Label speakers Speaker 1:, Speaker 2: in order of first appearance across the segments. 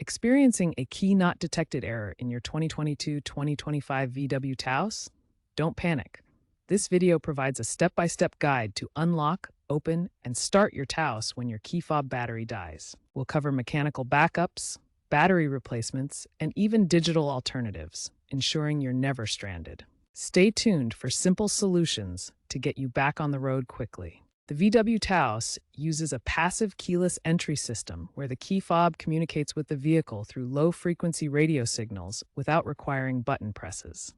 Speaker 1: Experiencing a key not detected error in your 2022-2025 VW Taos? Don't panic. This video provides a step-by-step guide to unlock, open, and start your Taos when your key fob battery dies. We'll cover mechanical backups, battery replacements, and even digital alternatives, ensuring you're never stranded. Stay tuned for simple solutions to get you back on the road quickly. The VW Taos uses a passive keyless entry system where the key fob communicates with the vehicle through low-frequency radio signals without requiring button presses.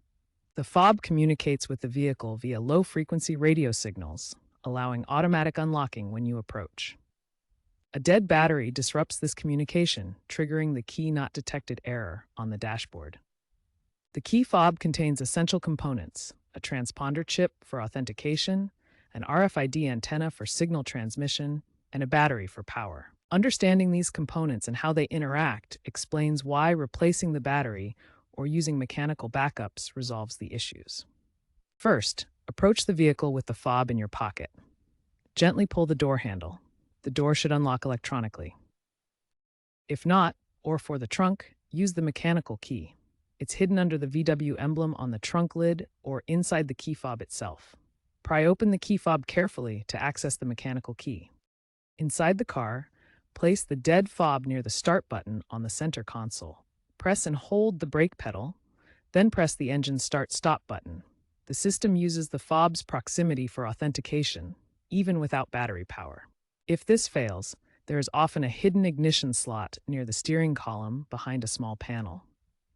Speaker 1: The fob communicates with the vehicle via low-frequency radio signals, allowing automatic unlocking when you approach. A dead battery disrupts this communication, triggering the key not detected error on the dashboard. The key fob contains essential components: a transponder chip for authentication, an RFID antenna for signal transmission, and a battery for power. Understanding these components and how they interact explains why replacing the battery or using mechanical backups resolves the issues. First, approach the vehicle with the fob in your pocket. Gently pull the door handle. The door should unlock electronically. If not, or for the trunk, use the mechanical key. It's hidden under the VW emblem on the trunk lid or inside the key fob itself. Pry open the key fob carefully to access the mechanical key. Inside the car, place the dead fob near the start button on the center console. Press and hold the brake pedal, then press the engine start-stop button. The system uses the fob's proximity for authentication, even without battery power. If this fails, there is often a hidden ignition slot near the steering column behind a small panel.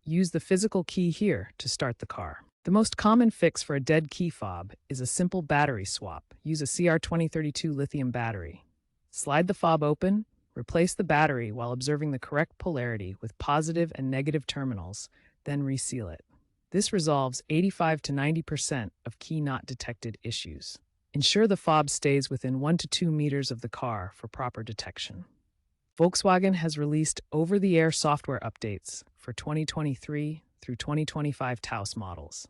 Speaker 1: Use the physical key here to start the car. The most common fix for a dead key fob is a simple battery swap. Use a CR2032 lithium battery. Slide the fob open, replace the battery while observing the correct polarity with positive and negative terminals, then reseal it. This resolves 85 to 90% of key not detected issues. Ensure the fob stays within 1 to 2 meters of the car for proper detection. Volkswagen has released over-the-air software updates for 2023 through 2025 Taos models.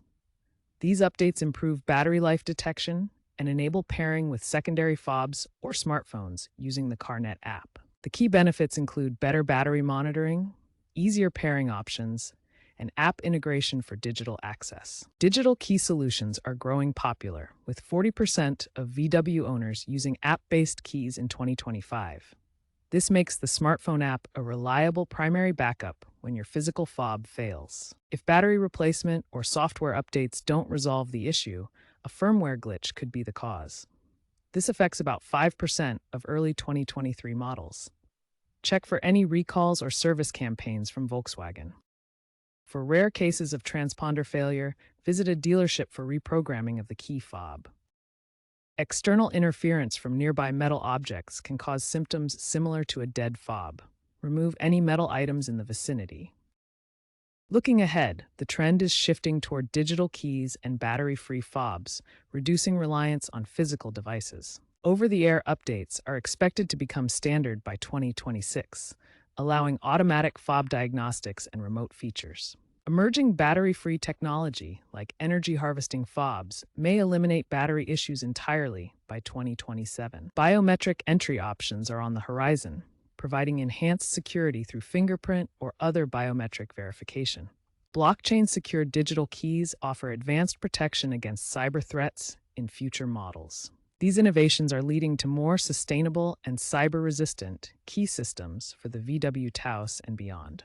Speaker 1: These updates improve battery life detection and enable pairing with secondary fobs or smartphones using the CarNet app. The key benefits include better battery monitoring, easier pairing options, and app integration for digital access. Digital key solutions are growing popular, with 40% of VW owners using app-based keys in 2025. This makes the smartphone app a reliable primary backup when your physical fob fails. If battery replacement or software updates don't resolve the issue, a firmware glitch could be the cause. This affects about 5% of early 2023 models. Check for any recalls or service campaigns from Volkswagen. For rare cases of transponder failure, visit a dealership for reprogramming of the key fob. External interference from nearby metal objects can cause symptoms similar to a dead fob. Remove any metal items in the vicinity. Looking ahead, the trend is shifting toward digital keys and battery-free fobs, reducing reliance on physical devices. Over-the-air updates are expected to become standard by 2026, allowing automatic fob diagnostics and remote features. Emerging battery-free technology, like energy harvesting fobs, may eliminate battery issues entirely by 2027. Biometric entry options are on the horizon, providing enhanced security through fingerprint or other biometric verification. Blockchain-secured digital keys offer advanced protection against cyber threats in future models. These innovations are leading to more sustainable and cyber-resistant key systems for the VW Taos and beyond.